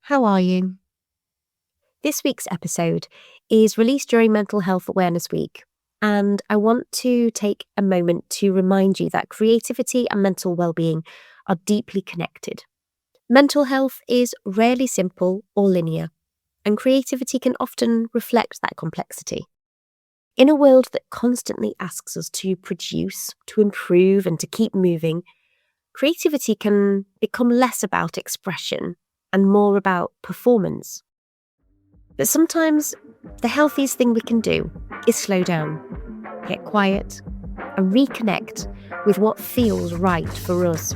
How are you? This week's episode is released during Mental Health Awareness Week, and I want to take a moment to remind you that creativity and mental well-being are deeply connected. Mental health is rarely simple or linear, and creativity can often reflect that complexity. In a world that constantly asks us to produce, to improve, and to keep moving, creativity can become less about expression and more about performance. But sometimes the healthiest thing we can do is slow down, get quiet, and reconnect with what feels right for us.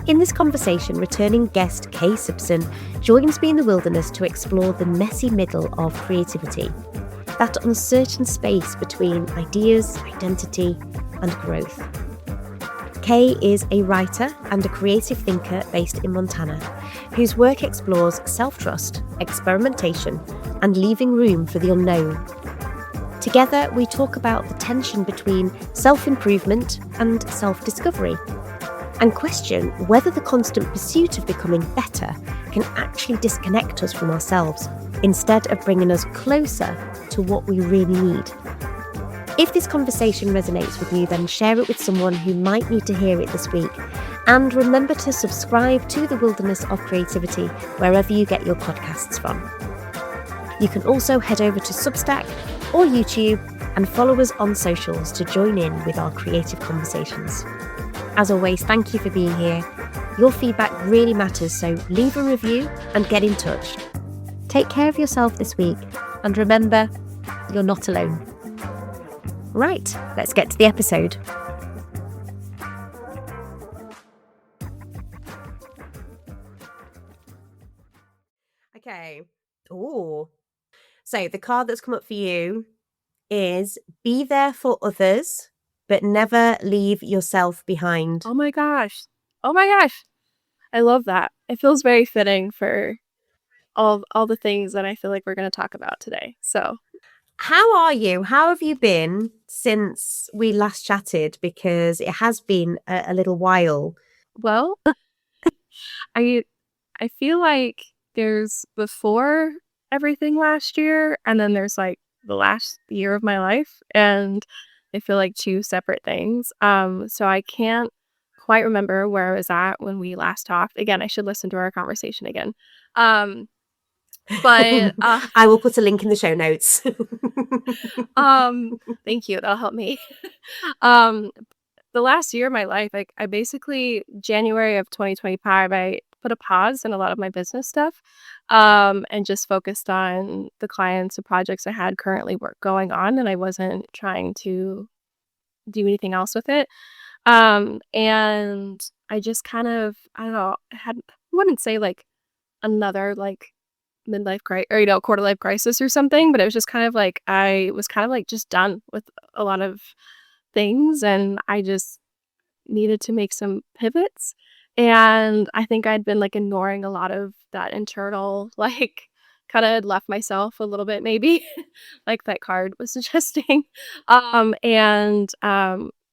In this conversation, returning guest Kay Sibson joins me in the wilderness to explore the messy middle of creativity, that uncertain space between ideas, identity, and growth. Kay is a writer and a creative thinker based in Montana, whose work explores self-trust, experimentation, and leaving room for the unknown. Together, we talk about the tension between self-improvement and self-discovery, and question whether the constant pursuit of becoming better can actually disconnect us from ourselves, instead of bringing us closer to what we really need. If this conversation resonates with you, then share it with someone who might need to hear it this week. And remember to subscribe to The Wilderness of Creativity wherever you get your podcasts from. You can also head over to Substack or YouTube and follow us on socials to join in with our creative conversations. As always, thank you for being here. Your feedback really matters, so leave a review and get in touch. Take care of yourself this week, and remember, you're not alone. Right, let's get to the episode. Okay. Oh. So the card that's come up for you is be there for others, but never leave yourself behind. Oh my gosh. Oh my gosh. I love that. It feels very fitting for all the things that I feel like we're going to talk about today. So, How are you? How have you been since we last chatted? Because it has been a little while. well, I I feel like there's before everything last year and then there's like the last year of my life, and I feel like two separate things. So I can't quite remember where I was at when we last talked. Again, I should listen to our conversation again. Um but I will put a link in the show notes. Um, thank you. That'll help me. Um, the last year of my life, I basically January of 2025, I put a pause in a lot of my business stuff, and just focused on the clients and projects I had currently work going on, and I wasn't trying to do anything else with it. And I just kind of, I don't know, I wouldn't say like another like midlife crisis or, quarter life crisis or something, but it was just kind of like I was kind of like just done with a lot of things, and I just needed to make some pivots. And I think I'd been like ignoring a lot of that internal, like, kind of left myself a little bit, maybe, like that card was suggesting. And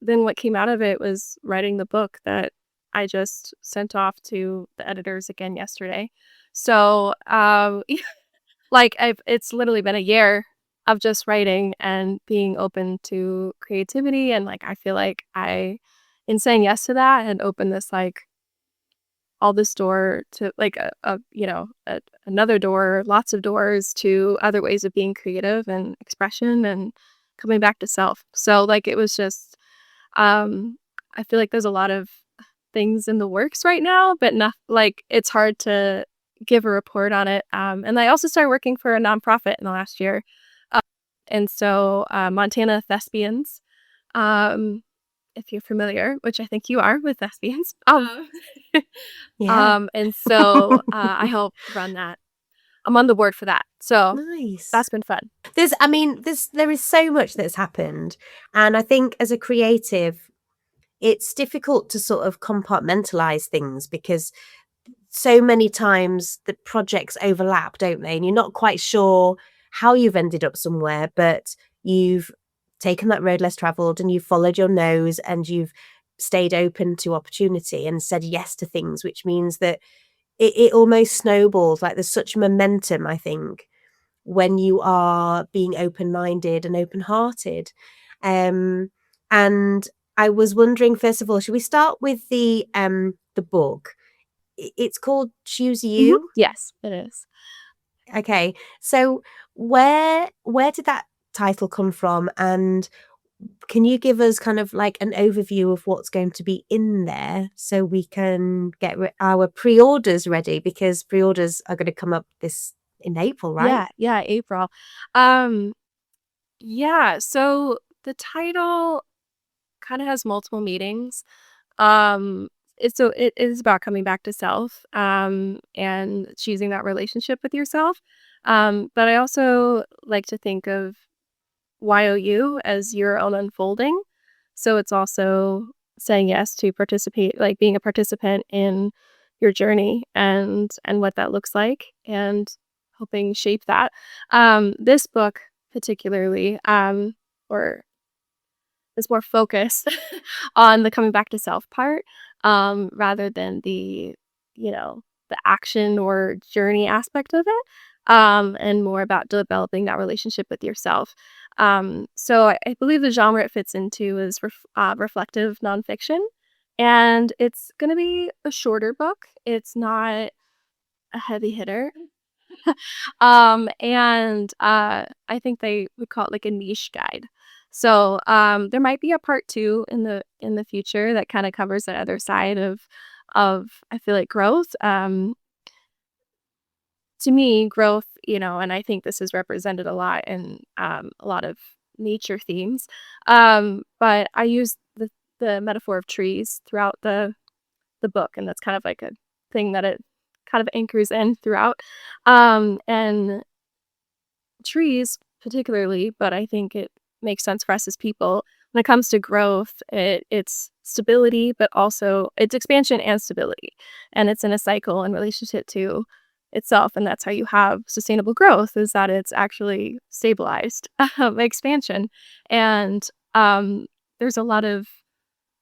then what came out of it was writing the book that I just sent off to the editors again yesterday. So, like it's literally been a year of just writing and being open to creativity, and like I feel like I in saying yes to that and opened this like all this door to like another door, lots of doors to other ways of being creative and expression and coming back to self. So like it was just I feel like there's a lot of things in the works right now, but not like it's hard to give a report on it. And I also started working for a nonprofit in the last year. Uh, and so Montana Thespians, um, if you're familiar, which I think you are with thespians. Yeah. And so I help run that. I'm on the board for that. So Nice. that's been fun. There is so much that's happened. And I think as a creative, it's difficult to sort of compartmentalize things because so many times the projects overlap, don't they? And you're not quite sure how you've ended up somewhere, but you've taken that road less traveled and you've followed your nose and you've stayed open to opportunity and said yes to things, which means that it almost snowballs. Like there's such momentum, I think, when you are being open-minded and open-hearted. And I was wondering, first of all, should we start with the book? It's called Choose Mhm. You. Yes, it is. Okay. So where did that title come from? And can you give us kind of like an overview of what's going to be in there so we can get our pre-orders ready, because pre-orders are going to come up this in April, right? Yeah, yeah, April. Um, yeah, so the title kinda has multiple meanings. Um, it is about coming back to self, and choosing that relationship with yourself. But I also like to think of YOU as your own unfolding. So it's also saying yes to participate, like being a participant in your journey and what that looks like and helping shape that. This book particularly, or is more focused on the coming back to self part, rather than the action or journey aspect of it, and more about developing that relationship with yourself. So I believe the genre it fits into is reflective nonfiction, and it's going to be a shorter book. It's not a heavy hitter. And I think they would call it like a niche guide. So, there might be a part 2 in the future that kinda covers the other side of I feel like growth. To me, growth, and I think this is represented a lot in, a lot of nature themes. But I use the metaphor of trees throughout the book, and that's kind of like a thing that it kind of anchors in throughout. And trees particularly, but I think it makes sense for us as people. When it comes to growth, it's stability, but also it's expansion and stability. And it's in a cycle in relationship to itself. And that's how you have sustainable growth, is that it's actually stabilized expansion. And there's a lot of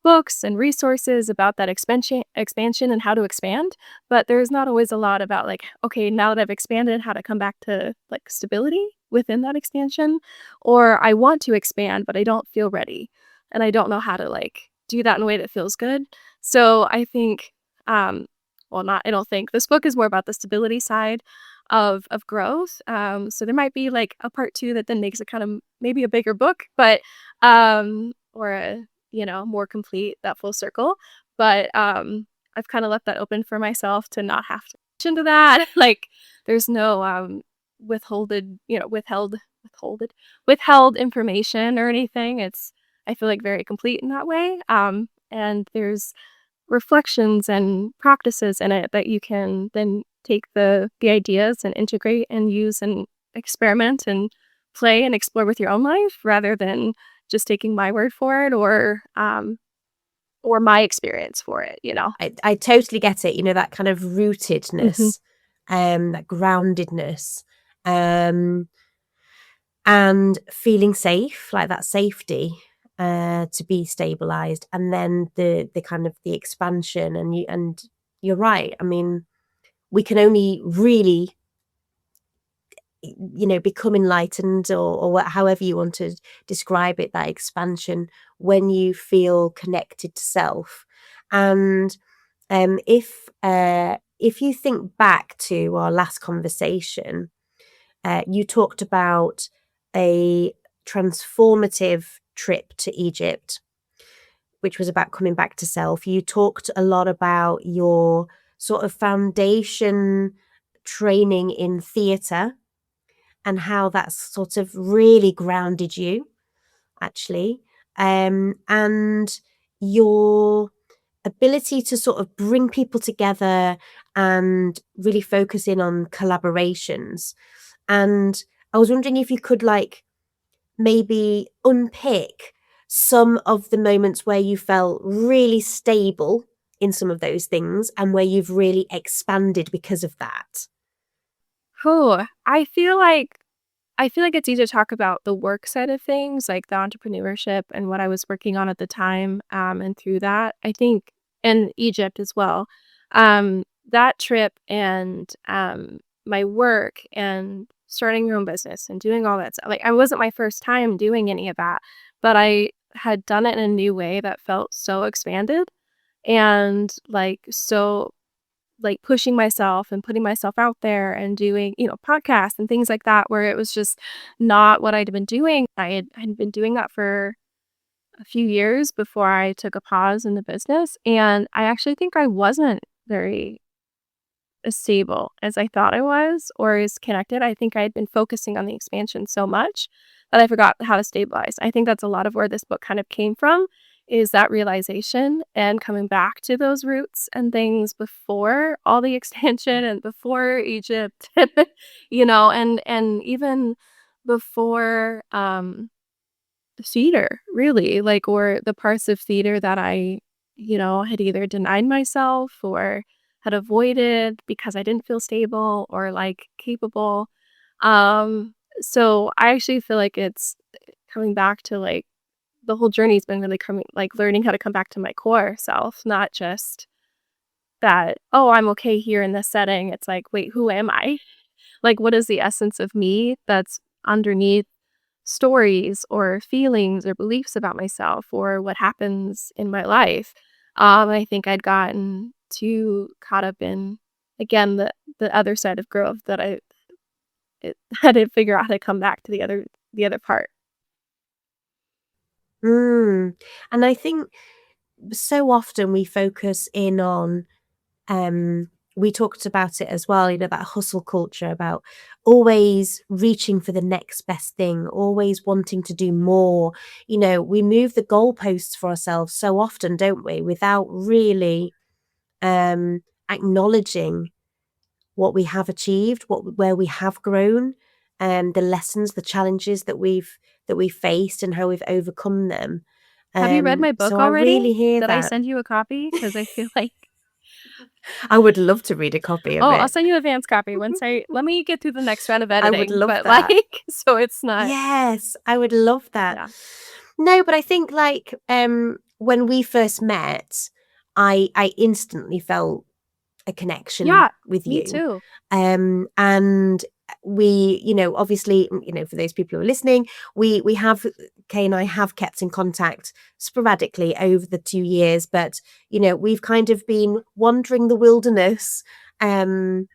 books and resources about that expansion and how to expand, but there's not always a lot about like, okay, now that I've expanded, how to come back to like stability within that expansion. Or I want to expand but I don't feel ready, and I don't know how to like do that in a way that feels good. So I think, well, not I don't think this book is more about the stability side of growth. So there might be like a part 2 that then makes it kind of maybe a bigger book, but or a more complete, that full circle. But, I've kinda left that open for myself to not have to rush into that. Like, there's no, withholded withheld information or anything. It's I feel like very complete in that way. And there's reflections and practices in it that you can then take the ideas and integrate and use and experiment and play and explore with your own life, rather than just taking my word for it, or my experience for it. I totally get it, that kind of Mhm. rootedness, that groundedness, um, and feeling safe, like that safety, to be stabilized, and then the kind of the expansion, and you're right. I mean, we can only really, become enlightened, or however you want to describe it, that expansion, when you feel connected to self. And if you think back to our last conversation, you talked about a transformative trip to Egypt, which was about coming back to self. You talked a lot about your sort of foundation training in theatre, and how that's sort of really grounded you, actually. And your ability to sort of bring people together and really focus in on collaborations. And I was wondering if you could like maybe unpick some of the moments where you felt really stable in some of those things, and where you've really expanded because of that. Oh, I feel like it's easy to talk about the work side of things, like the entrepreneurship and what I was working on at the time, and through that, I think in Egypt as well. that trip and my work and starting your own business and doing all that stuff. Like, I wasn't my first time doing any of that, but I had done it in a new way that felt so expanded and like so like pushing myself and putting myself out there and doing, podcasts and things like that where it was just not what I'd been doing. I had been doing that for a few years before I took a pause in the business, and I actually think I wasn't very as stable as I thought I was or as connected. I think I had been focusing on the expansion so much that I forgot how to stabilize. I think that's a lot of where this book kind of came from is that realization and coming back to those roots and things before all the expansion and before Egypt, and even before theater, really, like, or the parts of theater that I, had either denied myself or had avoided because I didn't feel stable or, like, capable. So I actually feel like it's coming back to, like, the whole journey's been really coming like, learning how to come back to my core self, not just that, "Oh, I'm okay here in this setting." It's like, "Wait, who am I?" Like, what is the essence of me that's underneath stories or feelings or beliefs about myself or what happens in my life. I think I'd gotten too caught up in again the other side of growth that had to figure out how to come back to the other part. Mm. And I think so often we focus in on, we talked about it as well, that hustle culture about always reaching for the next best thing, always wanting to do more. We move the goalposts for ourselves so often, don't we, without really acknowledging what we have achieved, where we have grown, the lessons, the challenges that we've faced and how we've overcome them. Have you read my So book I already? really hear Did I that. send you a copy? Because I feel like I would love to read a copy of oh, I'll it. send you advance copy once I let me get through the next round of I would editing, love but, that. like, so it's not Yes, I would love that. yeah. No, but I think, like, when we first met, I instantly felt a connection Yeah, with me you. too. And we, obviously, for those people who are listening, we have Kay and I have kept in contact sporadically over the 2 years, but we've kind of been wandering the wilderness, um,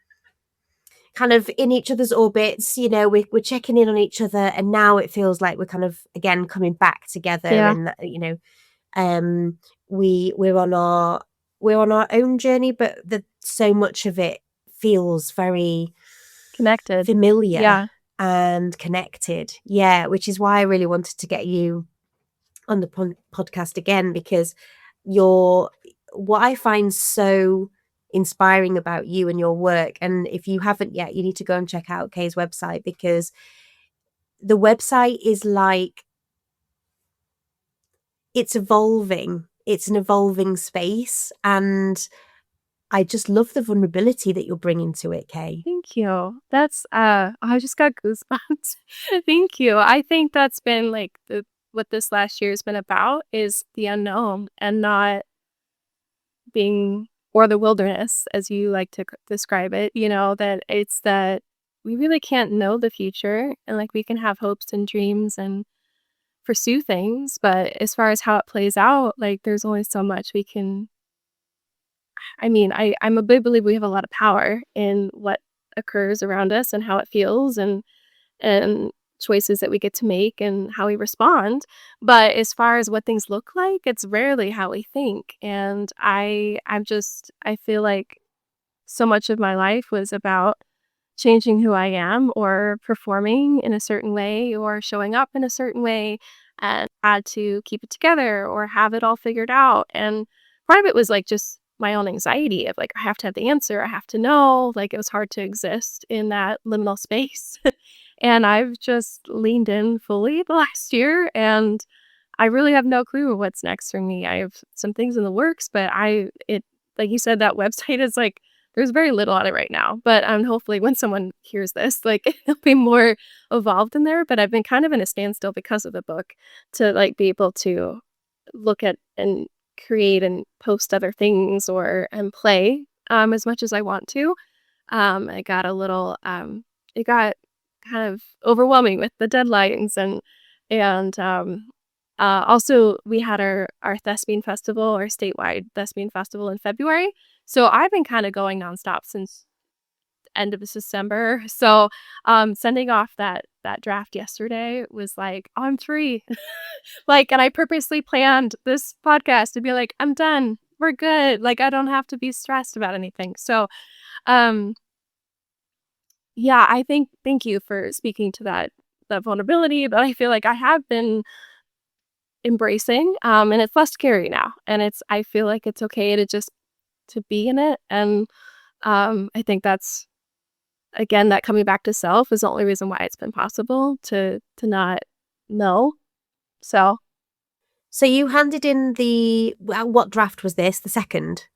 kind of in each other's orbits. We're checking in on each other, and now it feels like we're kind of again coming back together, Yeah, and um, we're on our own journey, but so much of it feels very connected. familiar Yeah, and connected. Yeah, which is why I really wanted to get you on the podcast again, because you're what I find so inspiring about you and your work. And if you haven't yet, you need to go and check out Kay's website, because the website is like it's evolving. It's an evolving space, and I just love the vulnerability that you're bringing to it, Kay. thank you. That's, I just got goosebumps. Thank you. I think that's been, like, the what this last year has been about is the unknown and not being or the wilderness, as you like to describe it, that it's that we really can't know the future and, like, we can have hopes and dreams and pursue things, but as far as how it plays out, like, there's only so much we can I mean, I'm a big believer we have a lot of power in what occurs around us and how it feels and choices that we get to make and how we respond. But as far as what things look like, it's rarely how we think. And I feel like so much of my life was about changing who I am or performing in a certain way or showing up in a certain way and had to keep it together or have it all figured out. And part of it was like just my own anxiety of like, I have to have the answer, I have to know. Like it was hard to exist in that liminal space. And I've just leaned in fully the last year and I really have no clue what's next for me. I have some things in the works, but like you said, that website is like, there's very little on it right now, but hopefully when someone hears this, like it'll be more evolved in there. But I've been kind of in a standstill because of the book to like be able to look at and create and post other things or and play as much as I want to. I got a little, it got kind of overwhelming with the deadlines and also we had our thespian festival, our statewide thespian festival in February. So I've been kind of going nonstop since end of December. So sending off that draft yesterday was like, oh, I'm free. Like, and I purposely planned this podcast to be like, I'm done. We're good. Like, I don't have to be stressed about anything. So um yeah, I think thank you for speaking to that vulnerability that I feel like I have been embracing, and it's less scary now, and I feel like it's okay to just to be in it, and, I think that's again, that coming back to self is the only reason why it's been possible to not know, so So you handed in what draft was this? The second?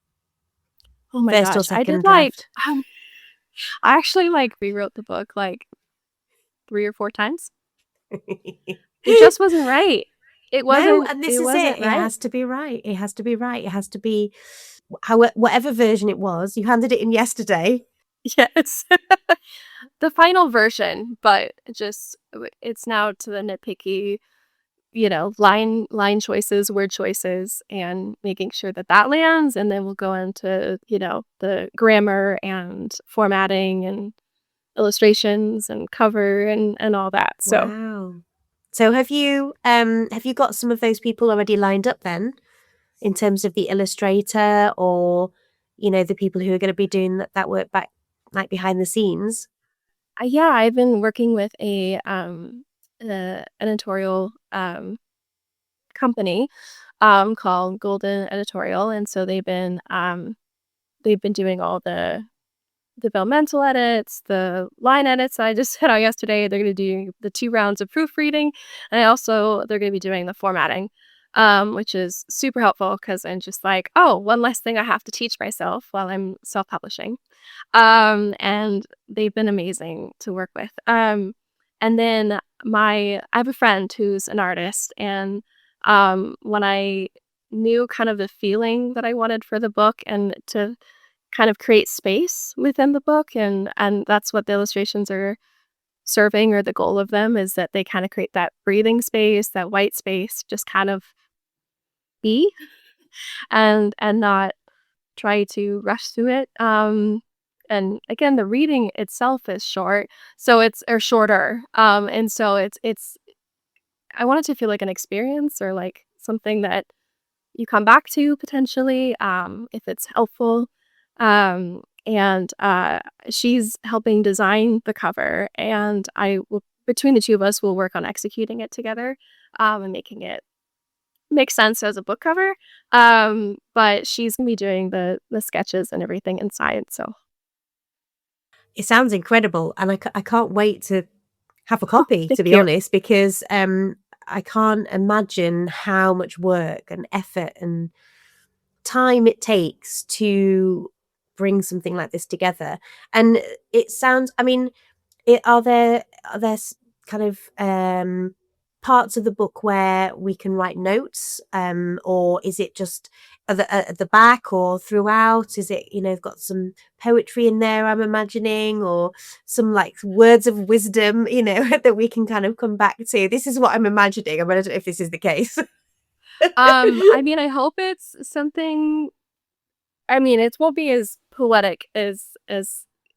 oh my First or gosh, I did, second like, draft? I actually, like, rewrote the book, like, 3 or 4 times. It just wasn't right. No, and this It is it. wasn't It right. has to be right. It has to be right. It has to be whatever version it was. You handed it in yesterday. Yes. The final version, but it's now to the nitpicky, line choices, word choices, and making sure that that lands, and then we'll go into, the grammar and formatting and illustrations and cover and all that. So, Wow. So have you got some of those people already lined up then in terms of the illustrator or the people who are going to be doing that work back like behind the scenes? yeah, I've been working with an editorial company called Golden Editorial, and so they've been doing all the developmental edits, the line edits that I just hit on yesterday. They're going to do the 2 rounds of proofreading, and they're going to be doing the formatting, which is super helpful because I'm just like, oh, one less thing I have to teach myself while I'm self-publishing. And they've been amazing to work with. And then I have a friend who's an artist, and when I knew kind of the feeling that I wanted for the book and to kind of create space within the book, and that's what the illustrations are serving, or the goal of them is that they kind of create that breathing space, that white space, just kind of be and not try to rush through it. And again, the reading itself is short, so it's or shorter. And so it's I want it to feel like an experience or like something that you come back to potentially, if it's helpful. And she's helping design the cover, and I will between the two of us will work on executing it together, and making it make sense as a book cover. But she's gonna be doing the sketches and everything inside. So It sounds incredible, and I can't wait to have a copy, thank to be you. honest, because I can't imagine how much work and effort and time it takes to bring something like this together. And it sounds, I mean, are there kind of parts of the book where we can write notes, or is it just at the back or throughout? Is it got some poetry in there? I'm imagining, or some like words of wisdom, that we can kind of come back to. This is what I'm imagining. I don't know if this is the case. I mean, I hope it's something. I mean, it won't be as poetic as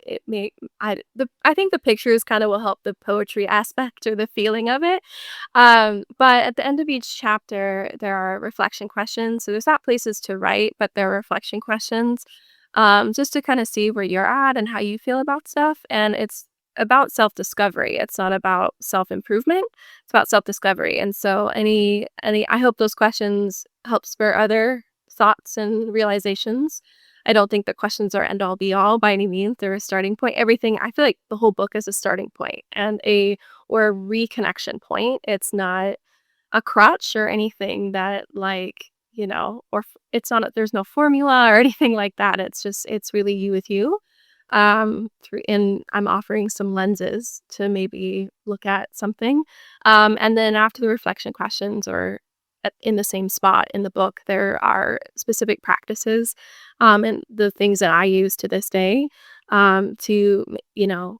it may. I think the pictures kind of will help the poetry aspect or the feeling of it. But at the end of each chapter, there are reflection questions. So there's not places to write, but there are reflection questions, just to kind of see where you're at and how you feel about stuff. And it's about self discovery. It's not about self improvement. It's about self discovery. And so I hope those questions help spur other thoughts and realizations. I don't think the questions are end all be all by any means. They're a starting point. Everything I feel like the whole book is a starting point and a reconnection point. It's not a crutch or anything that like, it's not there's no formula or anything like that. It's really you with you. Through and I'm offering some lenses to maybe look at something. And then after the reflection questions or in the same spot in the book. There are specific practices, and the things that I use to this day,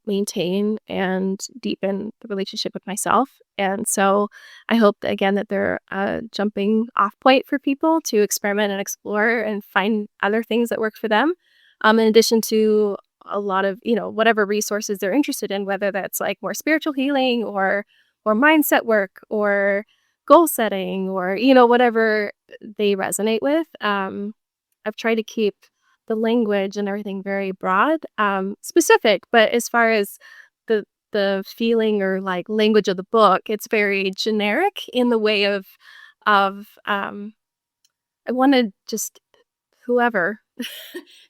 maintain and deepen the relationship with myself. And so I hope that, again, that they're a jumping off point for people to experiment and explore and find other things that work for them. In addition to a lot of, whatever resources they're interested in, whether that's like more spiritual healing or mindset work or goal setting or, whatever they resonate with. I've tried to keep the language and everything very broad, specific, but as far as the feeling or like language of the book, it's very generic in the way of I wanted just whoever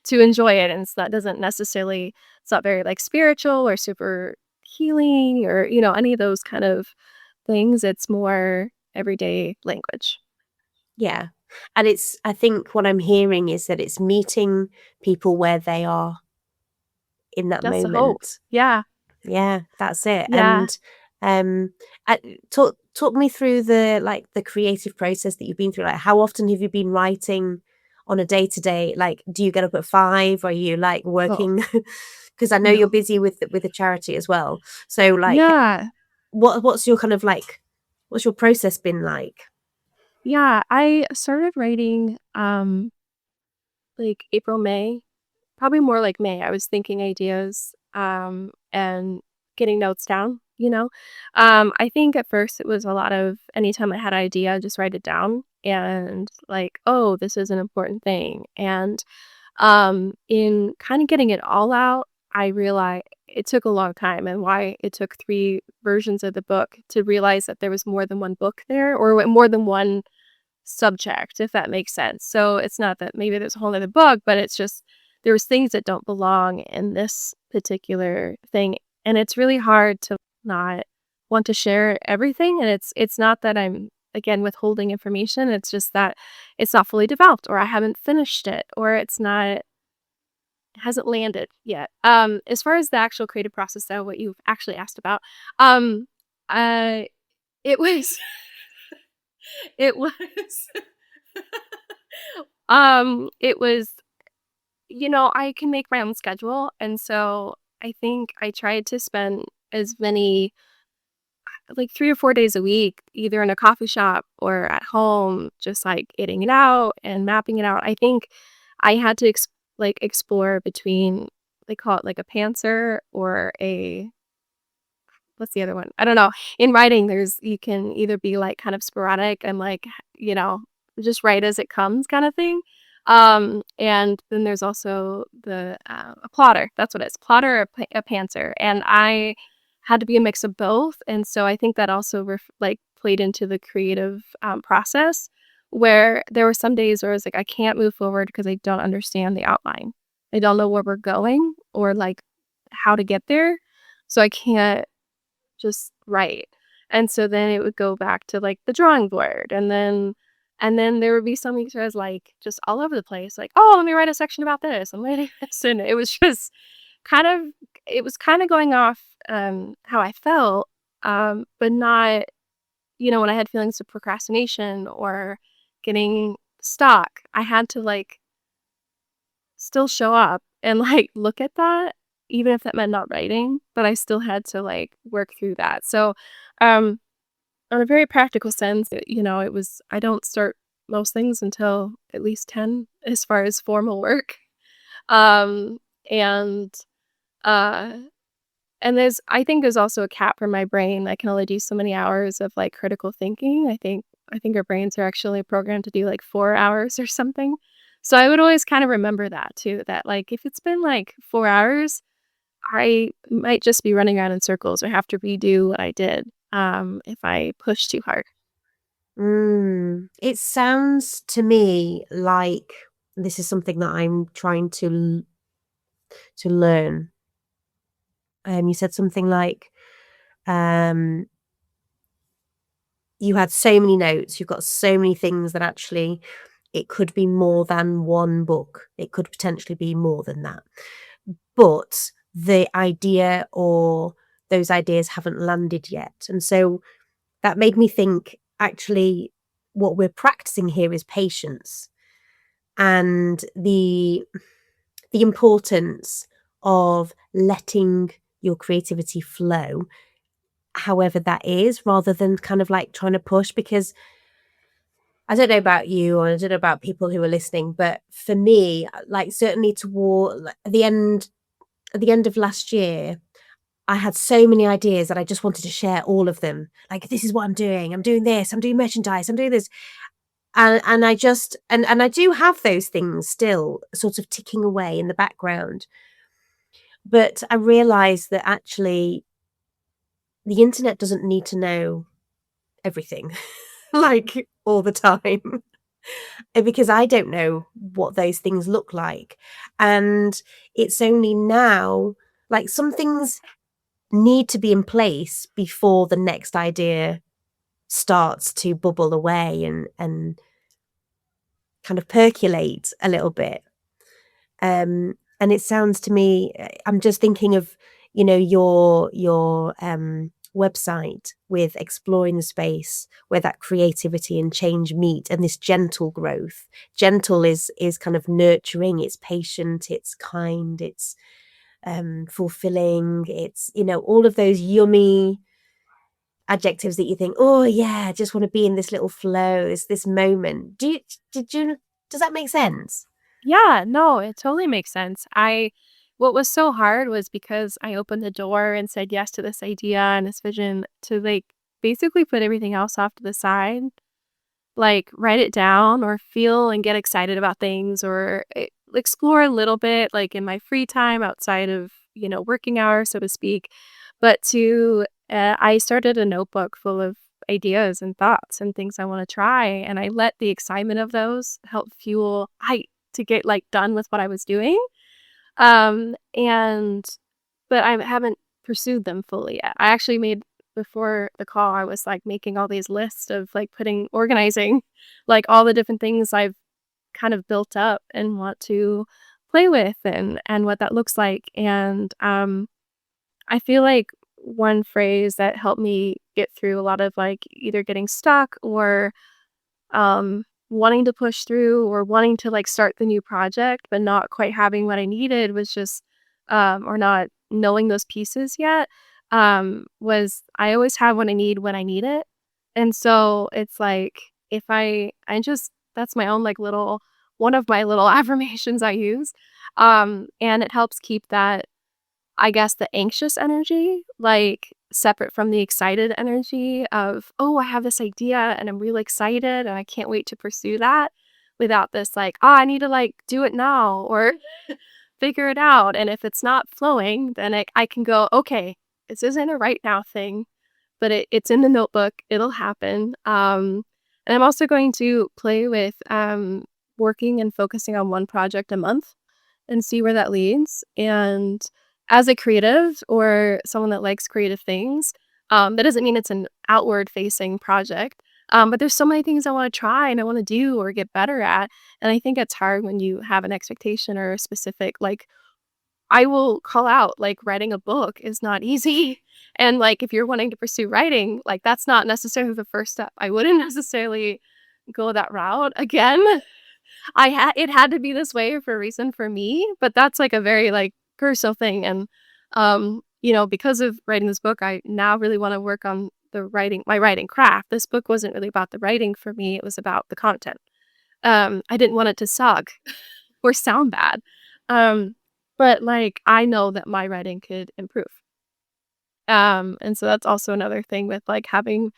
to enjoy it, and so that doesn't necessarily it's not very like spiritual or super healing or any of those kind of things. It's more everyday language. Yeah. And I think what I'm hearing is that it's meeting people where they are in that That's the hope. moment. Yeah. Yeah, that's it. Yeah. And um uh, talk me through the creative process that you've been through. Like, how often have you been writing on a day to day? Like, do you get up at 5? Are you like Oh, working? Because I know you're no. busy with a charity as well. So like, Yeah. what's your kind of like, what's your process been like? Yeah. I started writing like April, May. Probably more like May. I was thinking ideas, and getting notes down, you know? I think at first it was a lot of anytime I had an idea, just write it down and like, "Oh, this is an important thing." And, in kinda getting it all out, I realized it took a long time and why it took 3 versions of the book to realize that there was more than one book there or more than one subject, if that makes sense. So it's not that maybe there's a whole other book, but it's just there's things that don't belong in this particular thing. And it's really hard to not want to share everything. And it's not that I'm again withholding information. It's just that it's not fully developed or I haven't finished it or hasn't landed yet. As far as the actual creative process though, what you've actually asked about, um, uh it was it was it was I can make my own schedule, and so I think I tried to spend as many like 3 or 4 days a week, either in a coffee shop or at home, just, like, getting it out and mapping it out. I think I had to explore between they call it, like, a pantser or a what's the other one? I don't know. In writing, there's you can either be, like, kind of sporadic and, like, just write as it comes kinda thing. And then there's also a plotter. That's what it is. Plotter or a pantser, and I had to be a mix of both, and so I think that also played into the creative, process, where there were some days where I was like, "I can't move forward because I don't understand the outline. I don't know where we're going or, like, how to get there, so I can't just write." And so then it would go back to, like, the drawing board, and then there would be some weeks where I was, like, just all over the place, like, "Oh, let me write a section about this, I'm writing this," and kind of it was kinda going off, how I felt, but not when I had feelings of procrastination or getting stuck, I had to, like, still show up and, like, look at that, even if that meant not writing, but I still had to, like, work through that. So, um, on a very practical sense, it was I don't start most things until at least 10 as far as formal work. Um, and, uh and I think there's also a cap for my brain. I can only do so many hours of, like, critical thinking. I think our brains are actually programmed to do, like, 4 hours or something. So I would always kind of remember that too, that, like, if it's been, like, 4 hours, I might just be running around in circles or have to redo what I did, if I push too hard. It sounds to me like this is something that I'm trying to learn. You said something like, um, you had so many notes, you've got so many things that actually it could be more than one book. It could potentially be more than that. But the idea or those ideas haven't landed yet. And so that made me think, actually, what we're practicing here is patience and the importance of letting your creativity flow, however that is, rather than kind of like trying to push. Because I don't know about you, or I don't know about people who are listening, but for me, like certainly toward like, at the end of last year, I had so many ideas that I just wanted to share all of them. Like, this is what I'm doing. I'm doing this. I'm doing merchandise. I'm doing this. And I just and I do have those things still sort of ticking away in the background. But I realized that actually the internet doesn't need to know everything like all the time. Because I don't know what those things look like. And it's only now, like some things need to be in place before the next idea starts to bubble away and kind of percolate a little bit. And it sounds to me, I'm just thinking of, you know, your website with exploring the space where that creativity and change meet, and this gentle growth. Gentle is kind of nurturing, it's patient, it's kind, it's fulfilling, it's, you know, all of those yummy adjectives that you think, oh yeah, I just want to be in this little flow, this moment. Did you does that make sense? Yeah, no, it totally makes sense. What was so hard was because I opened the door and said yes to this idea and this vision to like basically put everything else off to the side, like write it down or feel and get excited about things or explore a little bit like in my free time outside of, working hours, so to speak. But I started a notebook full of ideas and thoughts and things I want to try. And I let the excitement of those help fuel to get like done with what I was doing. And but I haven't pursued them fully yet. I actually made before the call, I was like making all these lists of like organizing like all the different things I've kind of built up and want to play with and what that looks like. And I feel like one phrase that helped me get through a lot of like either getting stuck or wanting to push through or wanting to like start the new project, but not quite having what I needed was just, or not knowing those pieces yet, was I always have what I need when I need it. And so it's like, if I just, that's my own like one of my little affirmations I use. And it helps keep that, I guess, the anxious energy, like, separate from the excited energy of, "Oh, I have this idea and I'm really excited and I can't wait to pursue that," without this like, "Oh, I need to, like, do it now or figure it out," and if it's not flowing, then I can go, "Okay, this isn't a right now thing, but it's in the notebook, it'll happen," and I'm also going to play with, working and focusing on one project a month and see where that leads. And as a creative or someone that likes creative things, that doesn't mean it's an outward facing project. But there's so many things I want to try and I want to do or get better at. And I think it's hard when you have an expectation or a specific, like, I will call out, like, writing a book is not easy. And like, if you're wanting to pursue writing, like, that's not necessarily the first step. I wouldn't necessarily go that route again. It had to be this way for a reason for me, but that's, like, a very, like, personal thing, and, because of writing this book, I now really wanna work on my writing craft. This book wasn't really about the writing for me, it was about the content. I didn't want it to suck or sound bad, um, but, like, I know that my writing could improve. And so that's also another thing with, like, having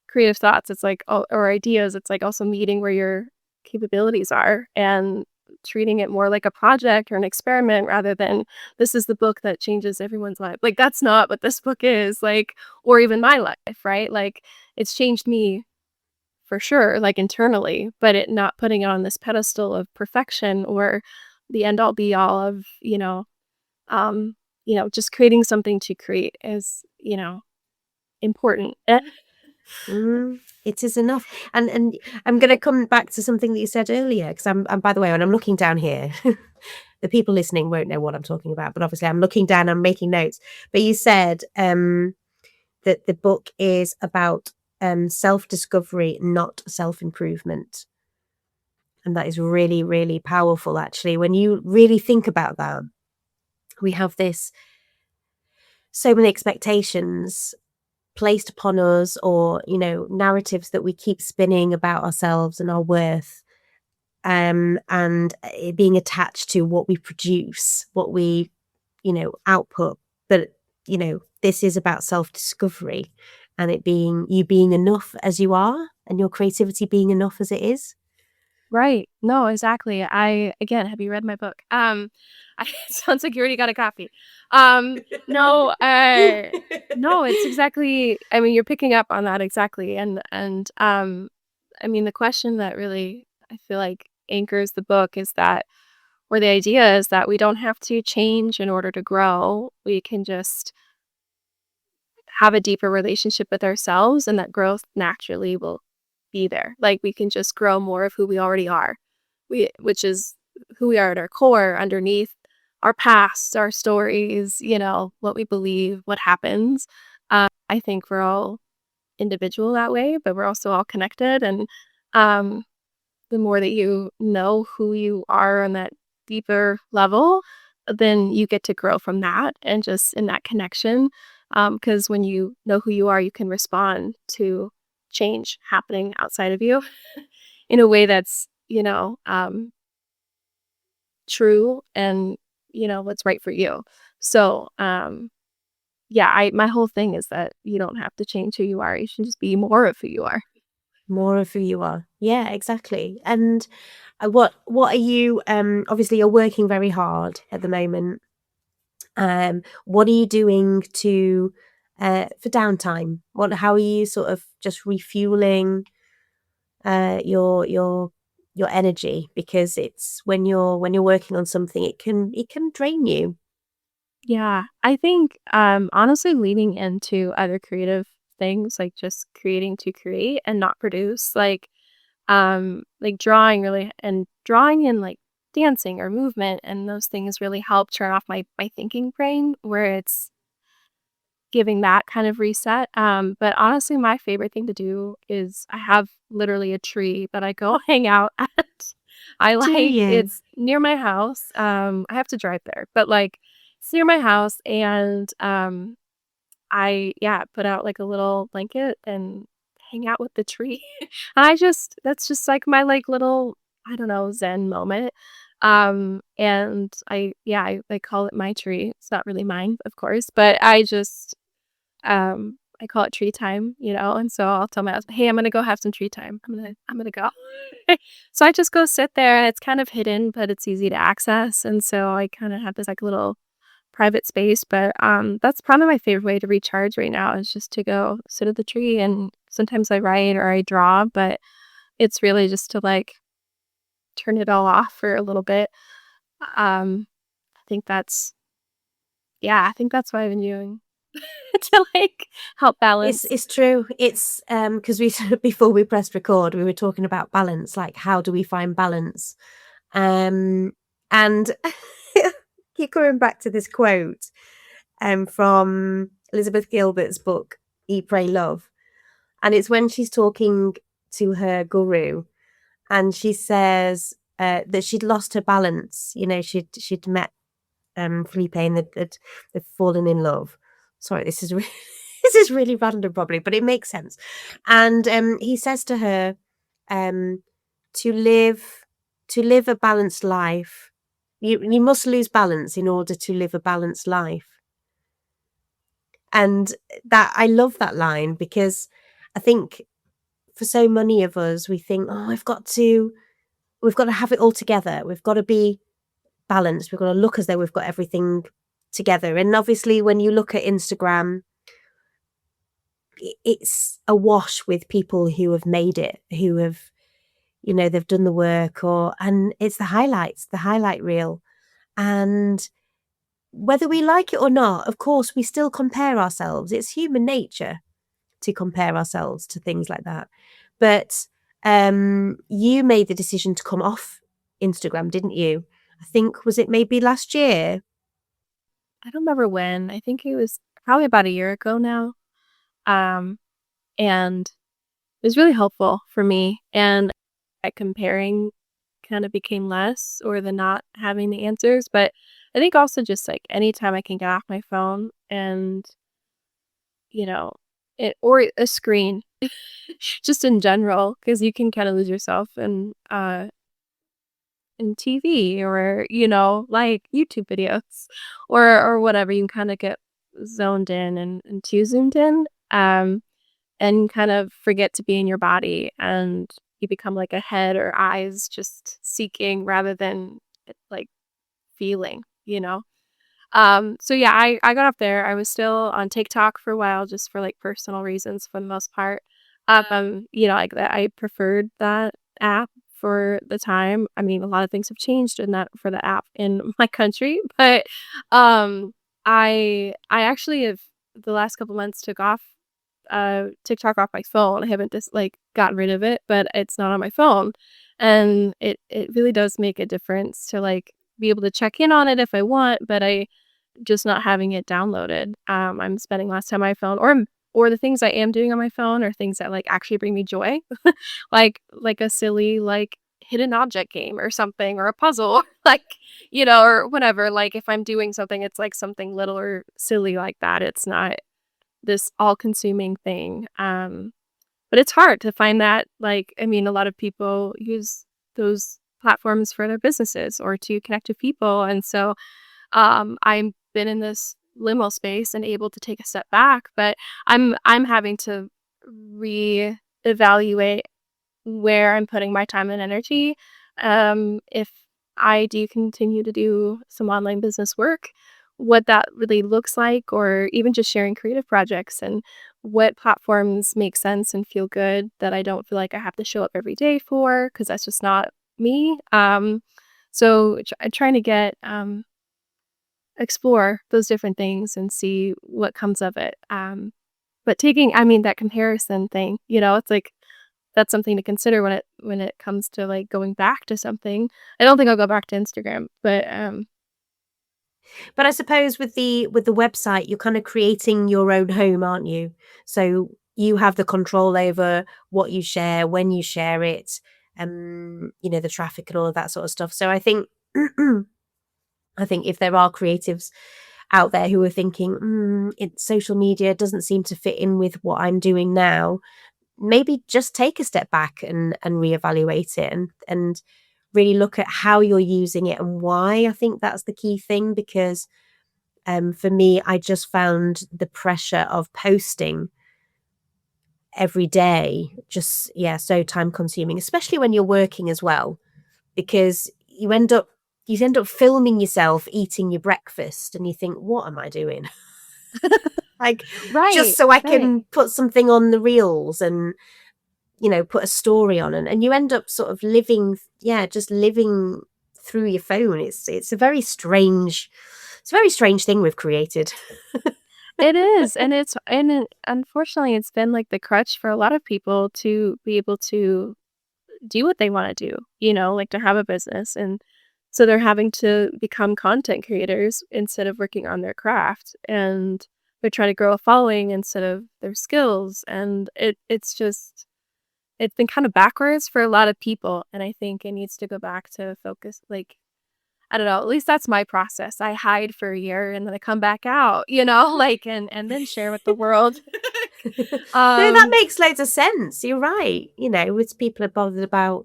creative thoughts, it's like or ideas, it's like also meeting where your capabilities are and treating it more like a project or an experiment rather than this is the book that changes everyone's life. Like that's not what this book is, like, or even my life, right? Like it's changed me for sure, like internally, but it not putting it on this pedestal of perfection or the end all be all of, um, just creating something to create is, important. It is enough. And I'm gonna come back to something that you said earlier, because I'm by the way, when I'm looking down here, the people listening won't know what I'm talking about, but obviously I'm looking down, I'm making notes. But you said, that the book is about self-discovery, not self-improvement. And that is really, really powerful, actually. When you really think about that, we have so many expectations placed upon us, or, narratives that we keep spinning about ourselves and our worth, and it being attached to what we produce, what we, output. But, this is about self-discovery, and you being enough as you are, and your creativity being enough as it is. Right. No, exactly. Again, have you read my book? It sounds like you already got a copy. No, no, it's exactly, I mean, you're picking up on that exactly. And I mean, the question that really I feel like anchors the book is that, or the idea is that we don't have to change in order to grow. We can just have a deeper relationship with ourselves, and that growth naturally will be there. Like, we can just grow more of who we already are. Which is who we are at our core, underneath our past, our stories, what we believe, what happens. I think we're all individual that way, but we're also all connected. And um, the more that you know who you are on that deeper level, then you get to grow from that and just in that connection. Because when you know who you are, you can respond to change happening outside of you in a way that's, true and, what's right for you. So, yeah, my whole thing is that you don't have to change who you are. You should just be more of who you are. More of who you are. Yeah, exactly. And what are you, obviously you're working very hard at the moment. What are you doing to for downtime? How are you sort of just refueling your energy? Because it's when you're working on something, it can drain you. Yeah, I think, honestly, leaning into other creative things, like just creating to create and not produce, like drawing really, and drawing and like dancing or movement, and those things really help turn off my thinking brain, where it's giving that kind of reset. But honestly, my favorite thing to do is I have literally a tree that I go hang out at. Do you? It's near my house. I have to drive there, but like it's near my house, and yeah, put out like a little blanket and hang out with the tree. That's just like my like little, I don't know, zen moment. And I call it my tree. It's not really mine, of course, but I call it tree time, and so I'll tell my husband, "Hey, I'm gonna go have some tree time. I'm gonna go." So I just go sit there, and it's kind of hidden, but it's easy to access, and so I kinda have this, like, little private space, but, that's probably my favorite way to recharge right now, is just to go sit at the tree, and sometimes I write or I draw, but it's really just to, like, turn it all off for a little bit. I think that's yeah, I think that's what I've been doing to, like, help It's balance. it's true. It's because we before we pressed record, we were talking about balance, like how do we find balance? And keep coming back to this quote from Elizabeth Gilbert's book Eat, Pray, Love, and it's when she's talking to her guru, and she says that she'd lost her balance. She'd met Felipe, and they'd fallen in love. Sorry, this is this is really random, probably, but it makes sense. And he says to her, um, to live a balanced life, you must lose balance in order to live a balanced life. And that I love that line, because I think for so many of us, we think, oh, we've got to have it all together. We've got to be balanced. We've got to look as though we've got everything together. And obviously, when you look at Instagram, it's awash with people who have made it, who have, they've done the work, and it's the highlights, the highlight reel. And whether we like it or not, of course, we still compare ourselves. It's human nature to compare ourselves to things like that. But you made the decision to come off Instagram, didn't you? I think, was it maybe last year? I don't remember when. I think it was probably about a year ago now. Um, and It was really helpful for me, and comparing kind of became less or the not having the answers, but I think also just, like, anytime I can get off my phone and, you know, it or a screen, just in general, because you can kinda lose yourself in TV or, like, YouTube videos or whatever. You can kinda get zoned in and too zoomed in, and kind of forget to be in your body, and you become like a head or eyes just seeking rather than, like, feeling, you know? So yeah, I got off there. I was still on TikTok for a while just for, like, personal reasons for the most part. Like that I preferred that app for the time. I mean, a lot of things have changed in that for the app in my country, but I actually have the last couple months took off TikTok off my phone. I haven't just, like, gotten rid of it, but it's not on my phone, and it really does make a difference to, like, be able to check in on it if I want, but I just not having it downloaded. I'm spending less time on my phone, or the things I am doing on my phone are things that, like, actually bring me joy, like a silly, like, hidden object game or something, or a puzzle, like, or whatever. Like, if I'm doing something, it's, like, something little or silly like that. It's not this all-consuming thing, but it's hard to find that, like, I mean, a lot of people use those platforms for their businesses or to connect with people, and so, I've been in this limo space and able to take a step back, but I'm having to reevaluate where I'm putting my time and energy. If I do continue to do some online business work, what that really looks like, or even just sharing creative projects, and what platforms make sense and feel good that I don't feel like I have to show up every day for, because that's just not me. Trying to get explore those different things and see what comes of it. But taking, I mean, that comparison thing, it's like that's something to consider when it comes to, like, going back to something. I don't think I'll go back to Instagram, but, But I suppose with the website, you're kind of creating your own home, aren't you? So you have the control over what you share, when you share it, the traffic and all of that sort of stuff. So I think I think if there are creatives out there who are thinking, social media doesn't seem to fit in with what I'm doing now, maybe just take a step back and reevaluate it and really look at how you're using it and why. I think that's the key thing because for me, I just found the pressure of posting every day just, yeah, so time consuming, especially when you're working as well, because you end up filming yourself eating your breakfast and you think, what am I doing? Like, just right, so I right. can put something on the reels and, put a story on, and you end up sort of living, yeah, just living through your phone. It's a very strange thing we've created. It is, unfortunately, it's been, like, the crutch for a lot of people to be able to do what they wanna do, like, to have a business, and so they're having to become content creators instead of working on their craft, and they're trying to grow a following instead of their skills, and it's been kinda backwards for a lot of people, and I think it needs to go back to focus, like, I don't know, at least that's my process. I hide for a year and then I come back out, like, and then share with the world. No, that Um, makes loads of sense. You're right. With people are bothered about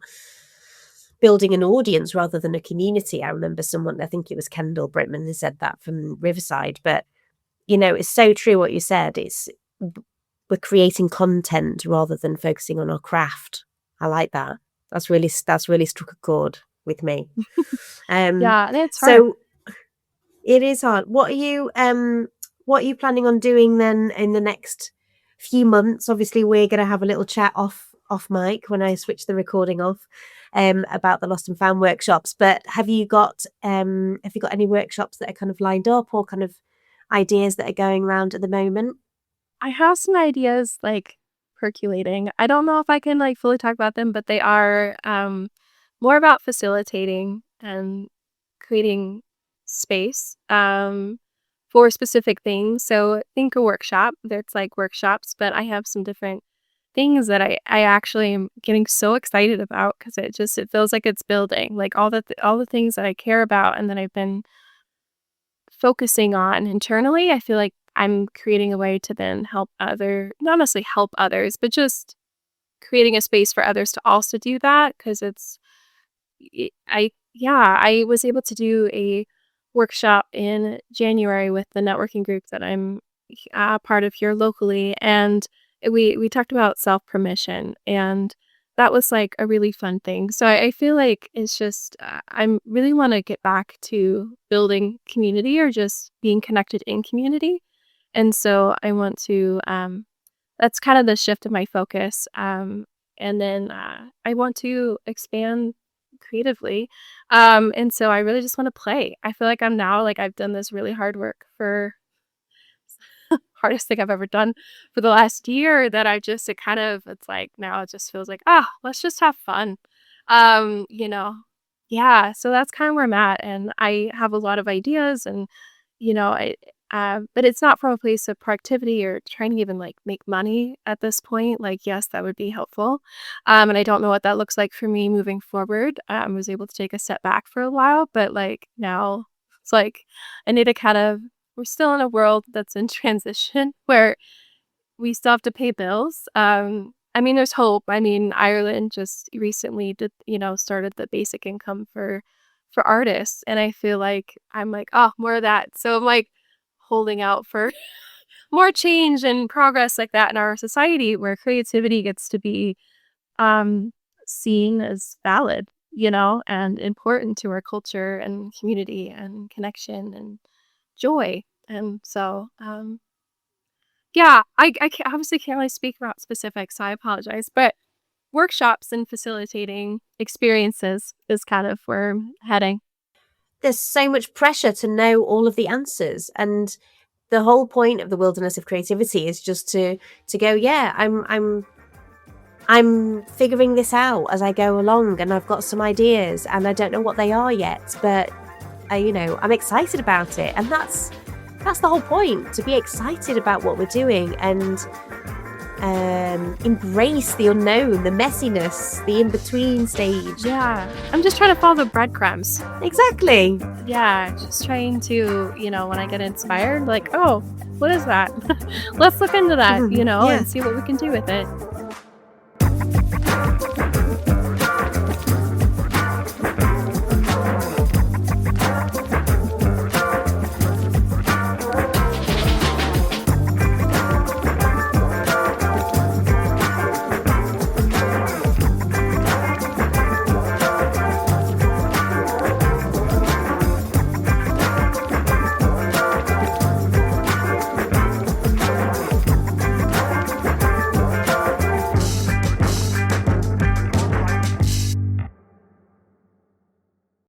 building an audience rather than a community. I remember someone, I think it was Kendall Brittman, who said that from Riverside. But it's so true what you said. We're creating content rather than focusing on our craft. I like that. That's really struck a chord with me. Um, yeah, and it's hard. so it is hard. What are you planning on doing then in the next few months? Obviously, we're going to have a little chat off mic when I switch the recording off, about the Lost and Found workshops. But have you got any workshops that are kind of lined up or kind of ideas that are going around at the moment? I have some ideas, like, percolating. I don't know if I can, like, fully talk about them, but they are, more about facilitating and creating space, for specific things. So think a workshop. There's, like, workshops, but I have some different things that I actually am getting so excited about because it feels like it's building, like, all the things that I care about and that I've been focusing on internally. I feel like I'm creating a way to then help not necessarily help others, but just creating a space for others to also do that because I was able to do a workshop in January with the networking group that I'm part of here locally, and we talked about self permission, and that was like a really fun thing. So I feel like it's just I'm really want to get back to building community or just being connected in community, and so I want to that's kind of the shift of my focus. And then I want to expand creatively. And so I really just want to play. I feel like I'm now like I've done this really hard work for hardest thing I've ever done for the last year that I just it's like now it just feels like, let's just have fun. You know. Yeah, so that's kind of where I'm at and I have a lot of ideas and I but it's not from a place of productivity or trying to even like make money at this point. Like, yes, that would be helpful. And I don't know what that looks like for me moving forward. I was able to take a step back for a while, but like now it's like I need to we're still in a world that's in transition where we still have to pay bills. I mean, there's hope. I mean, Ireland just recently started the basic income for artists, and I feel like I'm like, "Oh, more of that." So I'm like holding out for more change and progress like that in our society where creativity gets to be um seen as valid, and important to our culture and community and connection and joy. And so yeah, obviously can't really speak about specifics, so I apologize. But workshops and facilitating experiences is kind of where I'm heading. There's so much pressure to know all of the answers, and the whole point of the wilderness of creativity is just to go, yeah, I'm figuring this out as I go along, and I've got some ideas, and I don't know what they are yet, but I'm excited about it, and that's the whole point, to be excited about what we're doing and embrace the unknown, the messiness, the in between stage. Yeah, I'm just trying to follow the breadcrumbs. Exactly. Yeah, just trying to, when I get inspired, like, oh, what is that? Let's look into that, Yeah. and see what we can do with it.